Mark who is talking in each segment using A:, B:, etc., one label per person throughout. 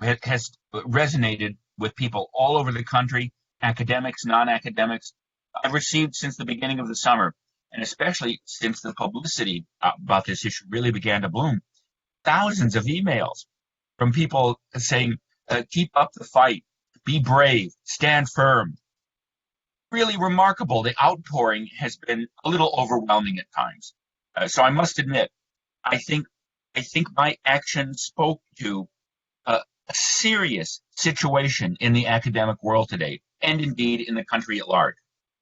A: has resonated with people all over the country, academics, non-academics. I've received since the beginning of the summer, and especially since the publicity about this issue really began to bloom, thousands of emails from people saying, keep up the fight, be brave, stand firm. Really remarkable. The outpouring has been a little overwhelming at times. So I must admit, I think my action spoke to a serious situation in the academic world today, and indeed in the country at large.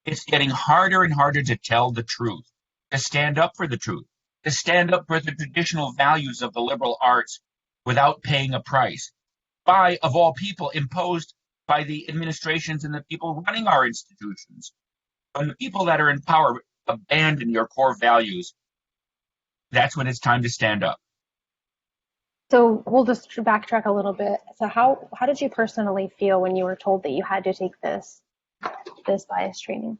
A: It's getting harder and harder to tell the truth, to stand up for the truth, to stand up for the traditional values of the liberal arts without paying a price, by, of all people, imposed by the administrations and the people running our institutions. When the people that are in power abandon your core values, that's when it's time to stand up.
B: So we'll just backtrack a little bit. So how did you personally feel when you were told that you had to take this bias training?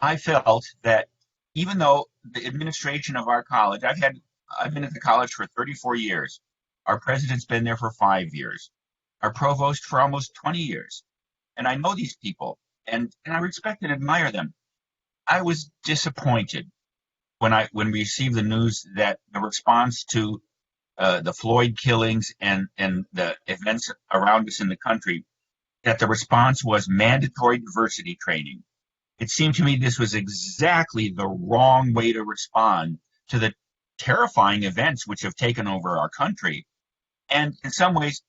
A: I felt that even though the administration of our college, I've been at the college for 34 years. Our president's been there for 5 years. Our provost for almost 20 years. And I know these people, and I respect and admire them. I was disappointed when we received the news that the response to the Floyd killings and the events around us in the country, that the response was mandatory diversity training. It seemed to me this was exactly the wrong way to respond to the terrifying events which have taken over our country. And in some ways,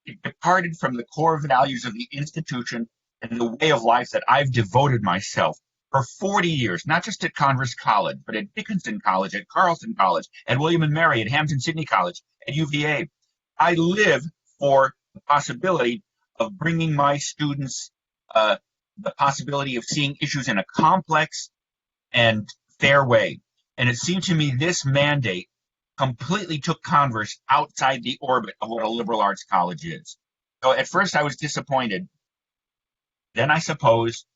A: it departed from the core values of the institution and the way of life that I've devoted myself for 40 years, not just at Converse College, but at Dickinson College, at Carleton College, at William and Mary, at Hampton-Sydney College, at UVA. I live for the possibility of bringing my students the possibility of seeing issues in a complex and fair way. And it seemed to me this mandate completely took Converse outside the orbit of what a liberal arts college is. So at first I was disappointed. Then I suppose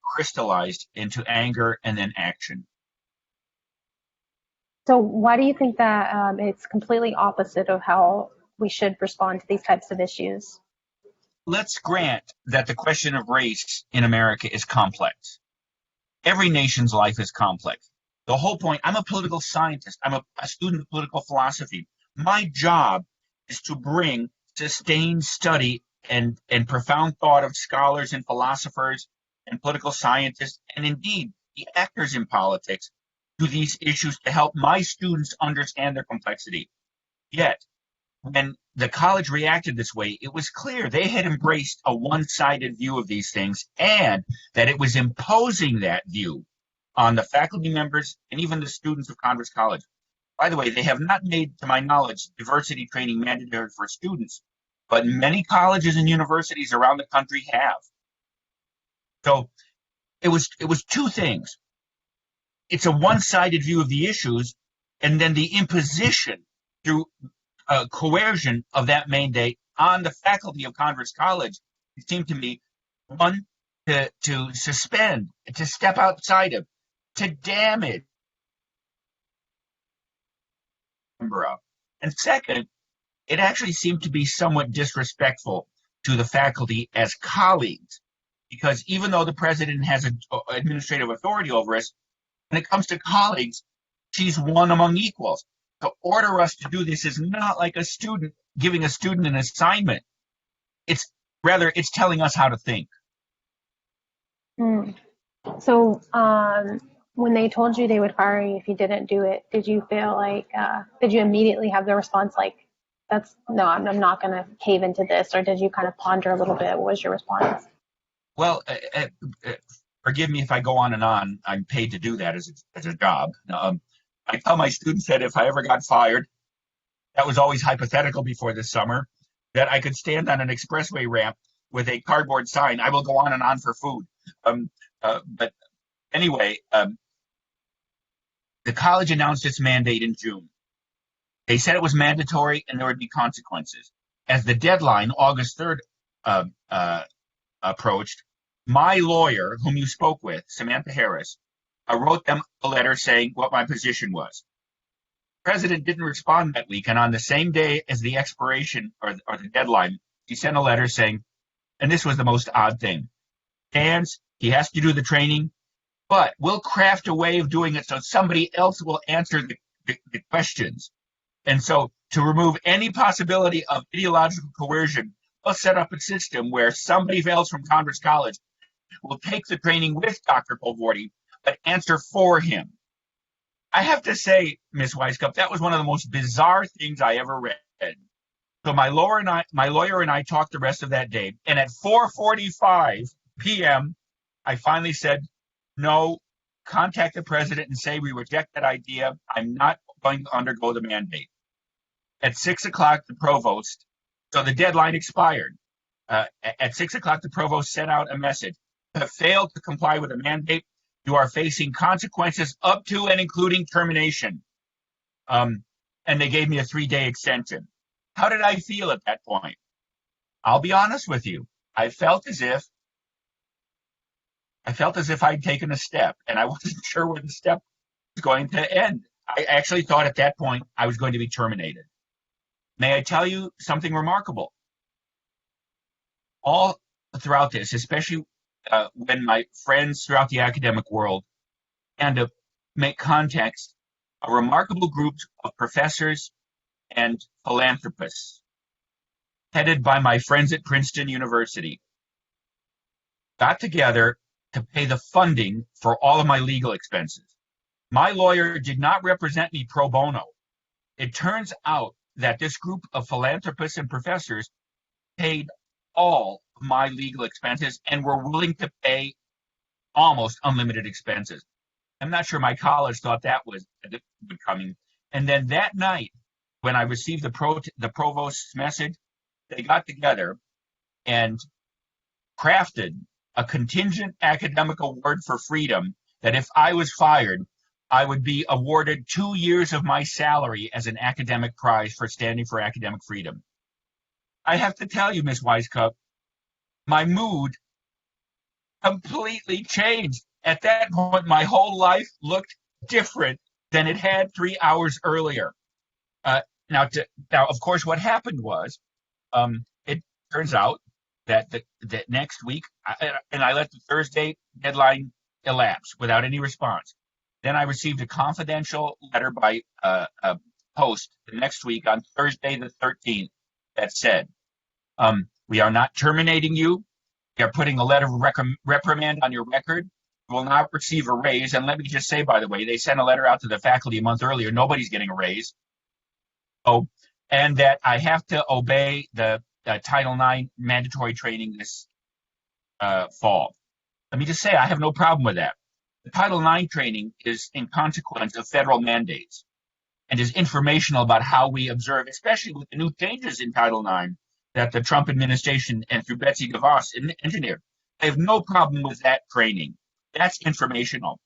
A: crystallized into anger and then action.
B: So why do you think that it's completely opposite of how we should respond to these types of issues?
A: Let's grant that the question of race in America is complex. Every nation's life is complex. The whole point, I'm a political scientist. I'm a student of political philosophy. My job is to bring sustained study and profound thought of scholars and philosophers and political scientists, and indeed the actors in politics, to these issues to help my students understand their complexity. Yet, when the college reacted this way, it was clear they had embraced a one-sided view of these things, and that it was imposing that view on the faculty members and even the students of Converse College. By the way, they have not made, to my knowledge, diversity training mandatory for students, but many colleges and universities around the country have. So it was two things. It's a one-sided view of the issues, and then the imposition through coercion of that mandate on the faculty of Converse College. It seemed to me, one, to suspend, to step outside of, to damage, and second, it actually seemed to be somewhat disrespectful to the faculty as colleagues, because even though the president has administrative authority over us, when it comes to colleagues, she's one among equals. To order us to do this is not like a student giving a student an assignment. It's telling us how to think.
B: So when they told you they would fire you if you didn't do it, did you feel like, did you immediately have the response like, I'm not going to cave into this, or did you kind of ponder a little bit? What was your response?
A: Well, forgive me if I go on and on. I'm paid to do that as a job. I tell my students that if I ever got fired, that was always hypothetical before this summer, that I could stand on an expressway ramp with a cardboard sign, "I will go on and on for food." But anyway, the college announced its mandate in June. They said it was mandatory and there would be consequences. As the deadline, August 3rd, approached, my lawyer, whom you spoke with, Samantha Harris, wrote them a letter saying what my position was. President didn't respond that week, and on the same day as the expiration or the deadline, he sent a letter saying, and this was the most odd thing, he has to do the training, but we'll craft a way of doing it so somebody else will answer the questions. And so to remove any possibility of ideological coercion, we'll set up a system where somebody else from Converse College will take the training with Dr. Polvorty, but answer for him. I have to say, Ms. Wisecup, that was one of the most bizarre things I ever read. So my lawyer and I talked the rest of that day, and at 4:45 p.m., I finally said, no, contact the president and say we reject that idea. I'm not going to undergo the mandate. At 6 o'clock, the provost, so the deadline expired. At 6 o'clock, the provost sent out a message. If you failed to comply with the mandate, you are facing consequences up to and including termination. And they gave me a 3-day extension. How did I feel at that point? I'll be honest with you. I felt as if I'd taken a step, and I wasn't sure where the step was going to end. I actually thought at that point I was going to be terminated. May I tell you something remarkable? All throughout this, especially when my friends throughout the academic world and to make context, a remarkable group of professors and philanthropists headed by my friends at Princeton University got together to pay the funding for all of my legal expenses. My lawyer did not represent me pro bono. It turns out that this group of philanthropists and professors paid all of my legal expenses and were willing to pay almost unlimited expenses. I'm not sure my college thought that was coming. And then that night, when I received the provost's message, they got together and crafted a contingent academic award for freedom that if I was fired, I would be awarded 2 years of my salary as an academic prize for standing for academic freedom. I have to tell you, Ms. Wisecup, my mood completely changed. At that point, my whole life looked different than it had 3 hours earlier. Now, of course, what happened was, it turns out that that next week, I let the Thursday deadline elapse without any response. Then I received a confidential letter by post the next week on Thursday the 13th that said, we are not terminating you. We are putting a letter of reprimand on your record. You will not receive a raise. And let me just say, by the way, they sent a letter out to the faculty a month earlier. Nobody's getting a raise. Oh, and that I have to obey the Title IX mandatory training this fall. Let me just say, I have no problem with that. The Title IX training is in consequence of federal mandates and is informational about how we observe, especially with the new changes in Title IX that the Trump administration and through Betsy DeVos engineered. I have no problem with that training. That's informational.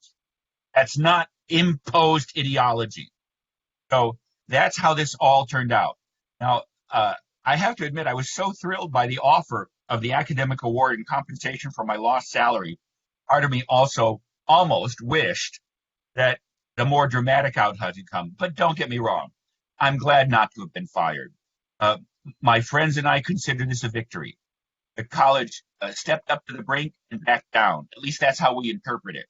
A: That's not imposed ideology. So that's how this all turned out. Now, I have to admit, I was so thrilled by the offer of the academic award in compensation for my lost salary. Part of me also almost wished that the more dramatic outcome had come. But don't get me wrong. I'm glad not to have been fired. My friends and I consider this a victory. The college stepped up to the brink and backed down. At least that's how we interpret it.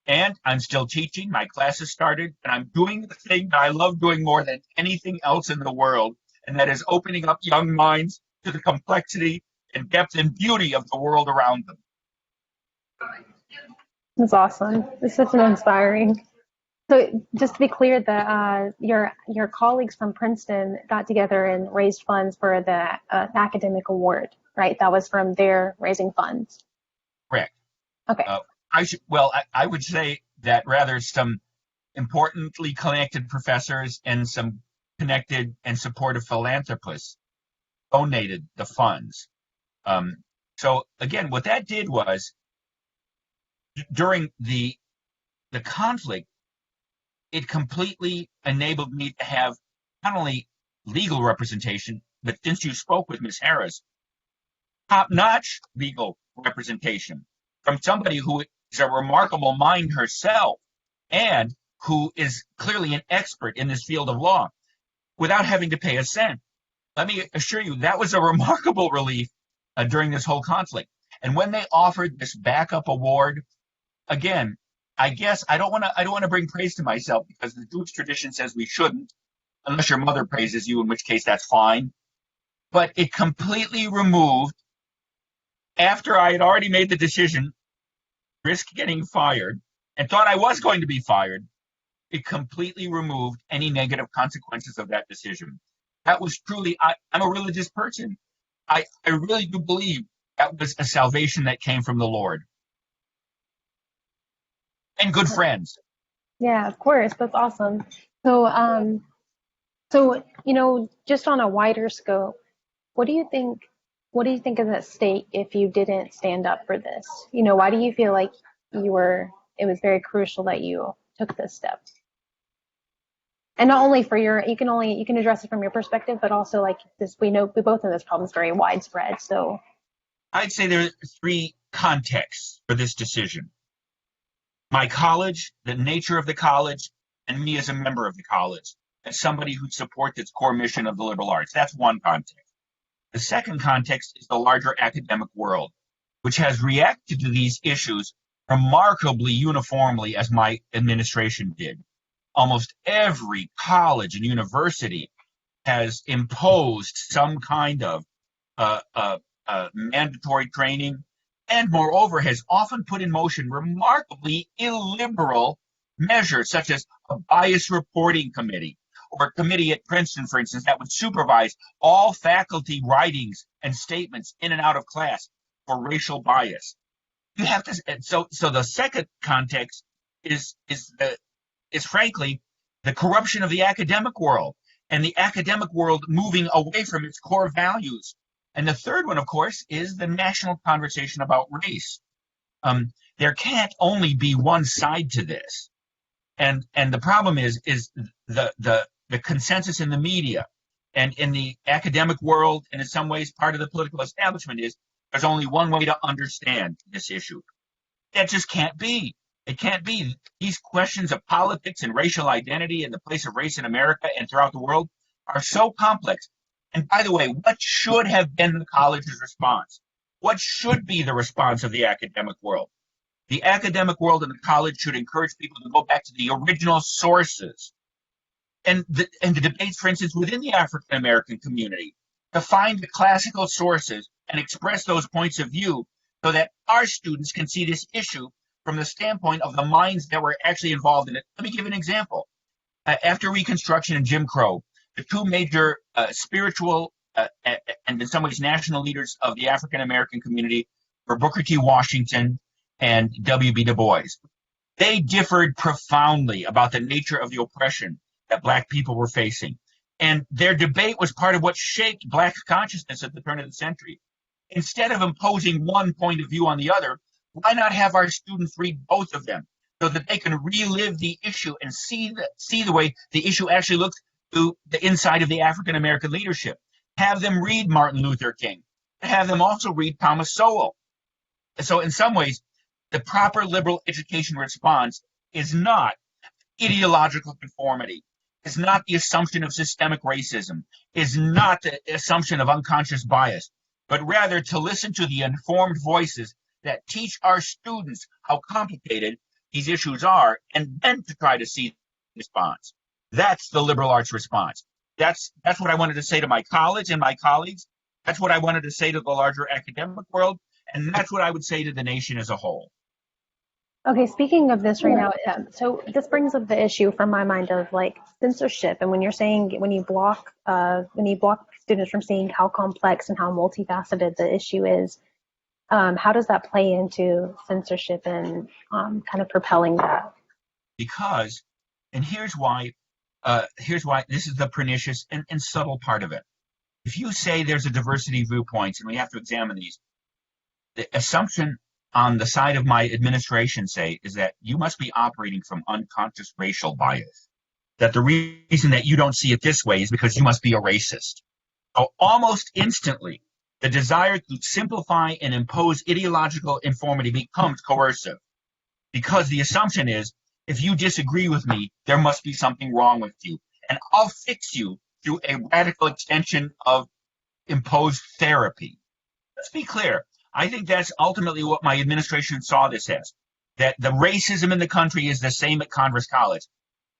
A: And I'm still teaching. My classes started, and I'm doing the thing that I love doing more than anything else in the world, and that is opening up young minds to the complexity and depth and beauty of the world around them.
B: That's awesome. It's such an inspiring. So just to be clear, your colleagues from Princeton got together and raised funds for the academic award, right? That was from their raising funds.
A: Correct.
B: Okay.
A: I would say that rather some importantly connected professors and some connected and supportive philanthropists donated the funds. So again, what that did was during the conflict, it completely enabled me to have not only legal representation, but since you spoke with Ms. Harris, top-notch legal representation from somebody who is a remarkable mind herself and who is clearly an expert in this field of law without having to pay a cent. Let me assure you, that was a remarkable relief during this whole conflict. And when they offered this backup award, again, I guess I don't want to bring praise to myself because the Jewish tradition says we shouldn't, unless your mother praises you, in which case that's fine. But it completely removed, after I had already made the decision, risk getting fired, and thought I was going to be fired, it completely removed any negative consequences of that decision. That was truly, I'm a religious person. I really do believe that was a salvation that came from the Lord. And good friends.
B: Yeah, of course. That's awesome. So, so, just on a wider scope, what do you think, is at stake if you didn't stand up for this? Why do you feel like it was very crucial that you took this step? And not only for you can address it from your perspective, but also like this, we both know this problem is very widespread. So
A: I'd say there are three contexts for this decision. My college, the nature of the college, and me as a member of the college, as somebody who supports its core mission of the liberal arts. That's one context. The second context is the larger academic world, which has reacted to these issues remarkably uniformly as my administration did. Almost every college and university has imposed some kind of mandatory training, and moreover has often put in motion remarkably illiberal measures, such as a bias reporting committee, or a committee at Princeton, for instance, that would supervise all faculty writings and statements in and out of class for racial bias. You have to. So the second context is frankly the corruption of the academic world, and the academic world moving away from its core values. And the third one, of course, is the national conversation about race. There can't only be one side to this, and the problem is the consensus in the media and in the academic world, and in some ways part of the political establishment, is there's only one way to understand this issue. That just can't be. It can't be. These questions of politics and racial identity and the place of race in America and throughout the world are so complex. And by the way, what should have been the college's response? What should be the response of the academic world? The academic world and the college should encourage people to go back to the original sources. And the debates, for instance, within the African American community, to find the classical sources and express those points of view so that our students can see this issue from the standpoint of the minds that were actually involved in it. Let me give an example. After Reconstruction and Jim Crow, the two major spiritual and in some ways national leaders of the African American community were Booker T. Washington and W.B. Du Bois. They differed profoundly about the nature of the oppression that Black people were facing. And their debate was part of what shaped Black consciousness at the turn of the century. Instead of imposing one point of view on the other, why not have our students read both of them so that they can relive the issue and see the way the issue actually looks through the inside of the African American leadership? Have them read Martin Luther King. Have them also read Thomas Sowell. So in some ways, the proper liberal education response is not ideological conformity, is not the assumption of systemic racism, is not the assumption of unconscious bias, but rather to listen to the informed voices that teach our students how complicated these issues are, and then to try to see the response. That's the liberal arts response. That's what I wanted to say to my college and my colleagues. That's what I wanted to say to the larger academic world, and that's what I would say to the nation as a whole.
B: Okay, speaking of this right now, so this brings up the issue from my mind of like censorship, and when you're saying when you block students from seeing how complex and how multifaceted the issue is, how does that play into censorship and kind of propelling that?
A: Because, and here's why this is the pernicious and subtle part of it. If you say there's a diversity of viewpoints, and we have to examine these, the assumption on the side of my administration is that you must be operating from unconscious racial bias. That the reason that you don't see it this way is because you must be a racist. So almost instantly, the desire to simplify and impose ideological informity becomes coercive, because the assumption is If you disagree with me, there must be something wrong with you. And I'll fix you through a radical extension of imposed therapy. Let's be clear. I think that's ultimately what my administration saw this as, that the racism in the country is the same at Converse College.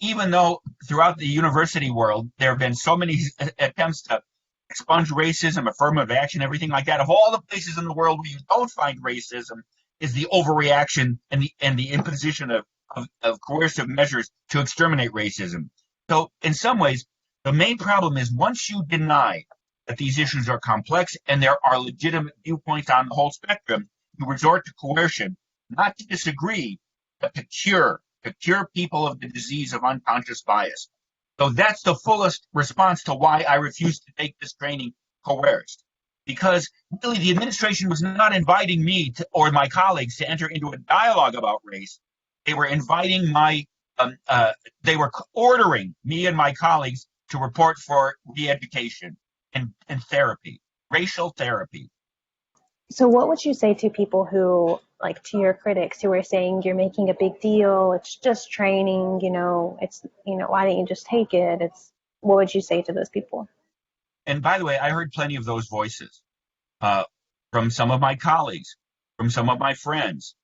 A: Even though throughout the university world, there have been so many attempts to expunge racism, affirmative action, everything like that. Of all the places in the world where you don't find racism is the overreaction and the imposition of coercive measures to exterminate racism. So in some ways, the main problem is once you deny that these issues are complex and there are legitimate viewpoints on the whole spectrum, you resort to coercion, not to disagree, but to cure people of the disease of unconscious bias. So that's the fullest response to why I refused to take this training coerced. Because really the administration was not inviting me or my colleagues to enter into a dialogue about race. They were inviting they were ordering me and my colleagues to report for re-education and therapy, racial therapy.
B: So what would you say to people who, like to your critics who are saying you're making a big deal, it's just training, it's, why don't you just take it? What would you say to those people?
A: And by the way, I heard plenty of those voices from some of my colleagues, from some of my friends.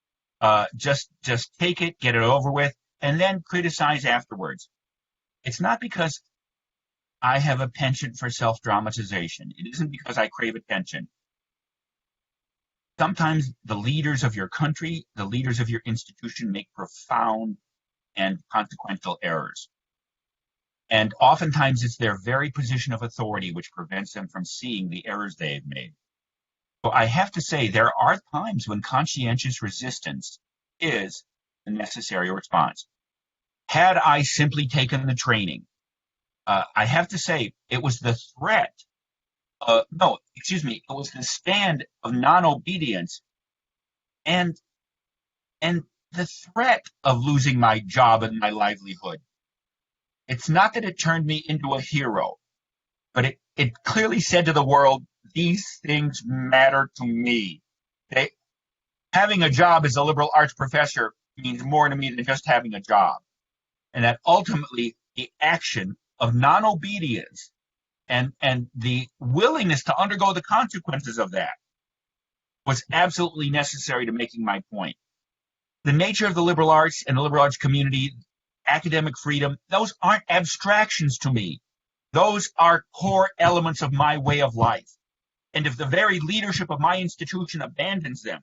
A: Just take it, get it over with, and then criticize afterwards. It's not because I have a penchant for self-dramatization. It isn't because I crave attention. Sometimes the leaders of your country, the leaders of your institution make profound and consequential errors. And oftentimes it's their very position of authority which prevents them from seeing the errors they have made. So I have to say, there are times when conscientious resistance is the necessary response. Had I simply taken the training, I have to say it was the threat. It was the stand of non-obedience and the threat of losing my job and my livelihood. It's not that it turned me into a hero, but it clearly said to the world, these things matter to me. Having a job as a liberal arts professor means more to me than just having a job. And that ultimately the action of non-obedience and the willingness to undergo the consequences of that was absolutely necessary to making my point. The nature of the liberal arts and the liberal arts community, academic freedom, those aren't abstractions to me. Those are core elements of my way of life. And if the very leadership of my institution abandons them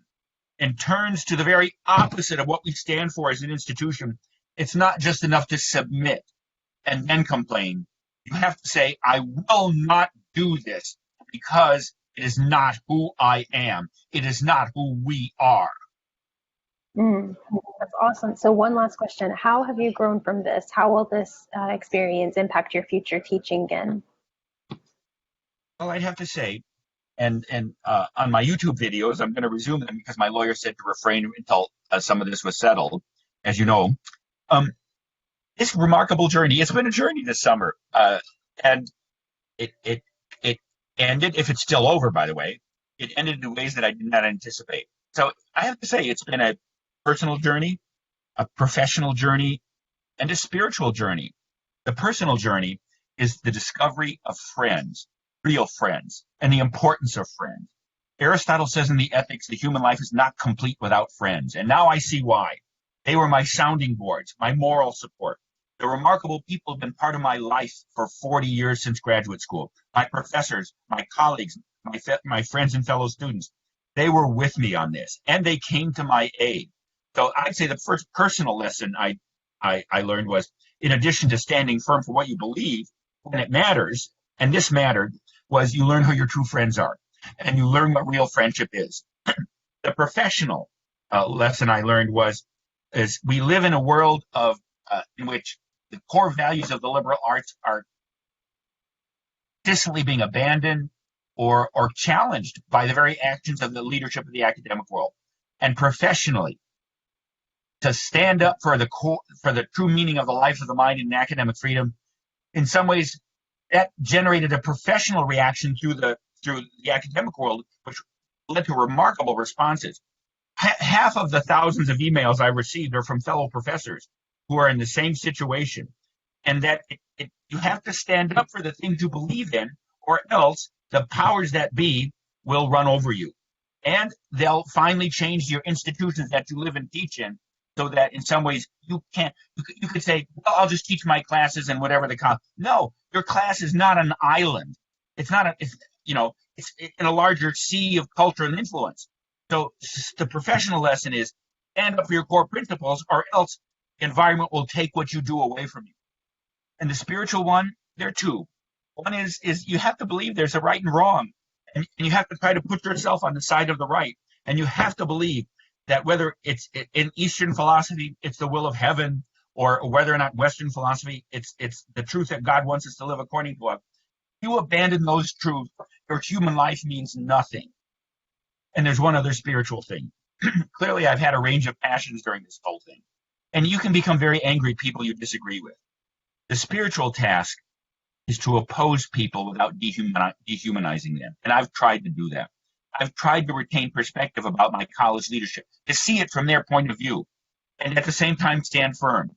A: and turns to the very opposite of what we stand for as an institution, it's not just enough to submit and then complain. You have to say, I will not do this because it is not who I am. It is not who we are.
B: That's awesome. So one last question. How have you grown from this? How will this experience impact your future teaching again?
A: Well, I'd have to say, and on my YouTube videos, I'm going to resume them because my lawyer said to refrain until some of this was settled, as you know. This remarkable journey, it's been a journey this summer, and it ended, if it's still over, by the way, it ended in ways that I did not anticipate. So I have to say it's been a personal journey, a professional journey, and a spiritual journey. The personal journey is the discovery of friends, real friends, and the importance of friends. Aristotle says in the Ethics, the human life is not complete without friends, and now I see why. They were my sounding boards, my moral support. The remarkable people have been part of my life for 40 years since graduate school. My professors, my colleagues, my friends and fellow students, they were with me on this, and they came to my aid. So I'd say the first personal lesson I learned was, in addition to standing firm for what you believe, when it matters, and this mattered, was you learn who your true friends are, and you learn what real friendship is. The professional lesson I learned is we live in a world in which the core values of the liberal arts are consistently being abandoned or challenged by the very actions of the leadership of the academic world. And professionally, to stand up for the true meaning of the life of the mind and academic freedom, in some ways, that generated a professional reaction through the academic world, which led to remarkable responses. Half of the thousands of emails I received are from fellow professors who are in the same situation, and that you have to stand up for the things you believe in, or else the powers that be will run over you. And they'll finally change your institutions that you live and teach in, so that in some ways you can't, you could say, well, I'll just teach my classes and whatever they come. No, your class is not an island. It's not it's in a larger sea of culture and influence. So the professional lesson is stand up for your core principles, or else the environment will take what you do away from you. And the spiritual one, there are two. One is you have to believe there's a right and wrong, and you have to try to put yourself on the side of the right, and you have to believe that whether it's in Eastern philosophy, it's the will of heaven, or whether or not Western philosophy, it's the truth that God wants us to live according to. If you abandon those truths, your human life means nothing. And there's one other spiritual thing. Clearly, I've had a range of passions during this whole thing, and you can become very angry at people you disagree with. The spiritual task is to oppose people without dehumanizing them, and I've tried to do that. I've tried to retain perspective about my college leadership, to see it from their point of view, and at the same time stand firm.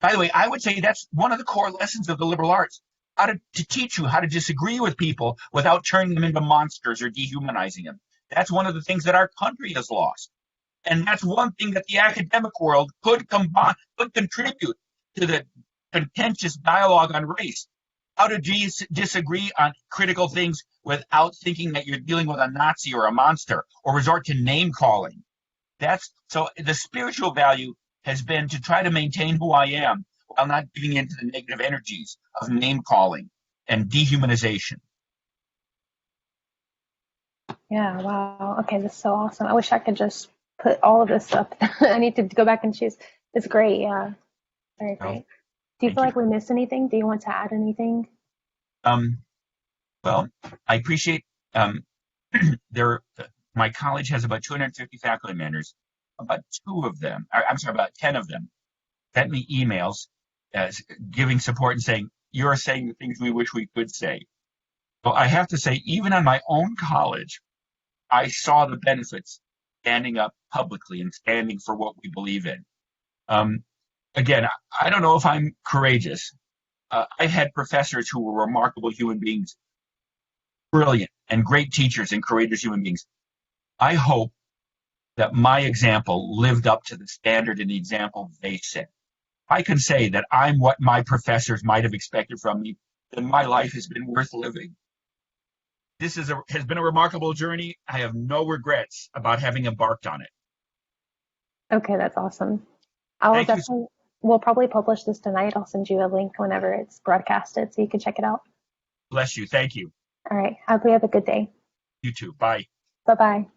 A: By the way, I would say that's one of the core lessons of the liberal arts, how to teach you how to disagree with people without turning them into monsters or dehumanizing them. That's one of the things that our country has lost. And that's one thing that the academic world could contribute to the contentious dialogue on race. How to disagree on critical things without thinking that you're dealing with a Nazi or a monster, or resort to name calling. So the spiritual value has been to try to maintain who I am while not giving into the negative energies of name calling and dehumanization.
B: Yeah, wow. Okay, this is so awesome. I wish I could just put all of this up. I need to go back and choose. It's great. Yeah, very
A: Well,
B: great. Do you
A: thank
B: feel
A: you.
B: like we missed anything? Do you want to add anything?
A: Um, well, I appreciate my college has about 250 faculty members. About about 10 of them sent me emails giving support and saying, you're saying the things we wish we could say. So I have to say, even on my own college, I saw the benefits standing up publicly and standing for what we believe in. Um, Again, I don't know if I'm courageous. I had professors who were remarkable human beings, brilliant and great teachers and courageous human beings. I hope that my example lived up to the standard and the example they set. I can say that I'm what my professors might have expected from me, then my life has been worth living. This has been a remarkable journey. I have no regrets about having embarked on it.
B: Okay, that's awesome. I will
A: Thank you.
B: definitely, we'll probably publish this tonight. I'll send you a link whenever it's broadcasted so you can check it out.
A: Bless you. Thank you.
B: All right. Hope you have a good day.
A: You too. Bye.
B: Bye bye.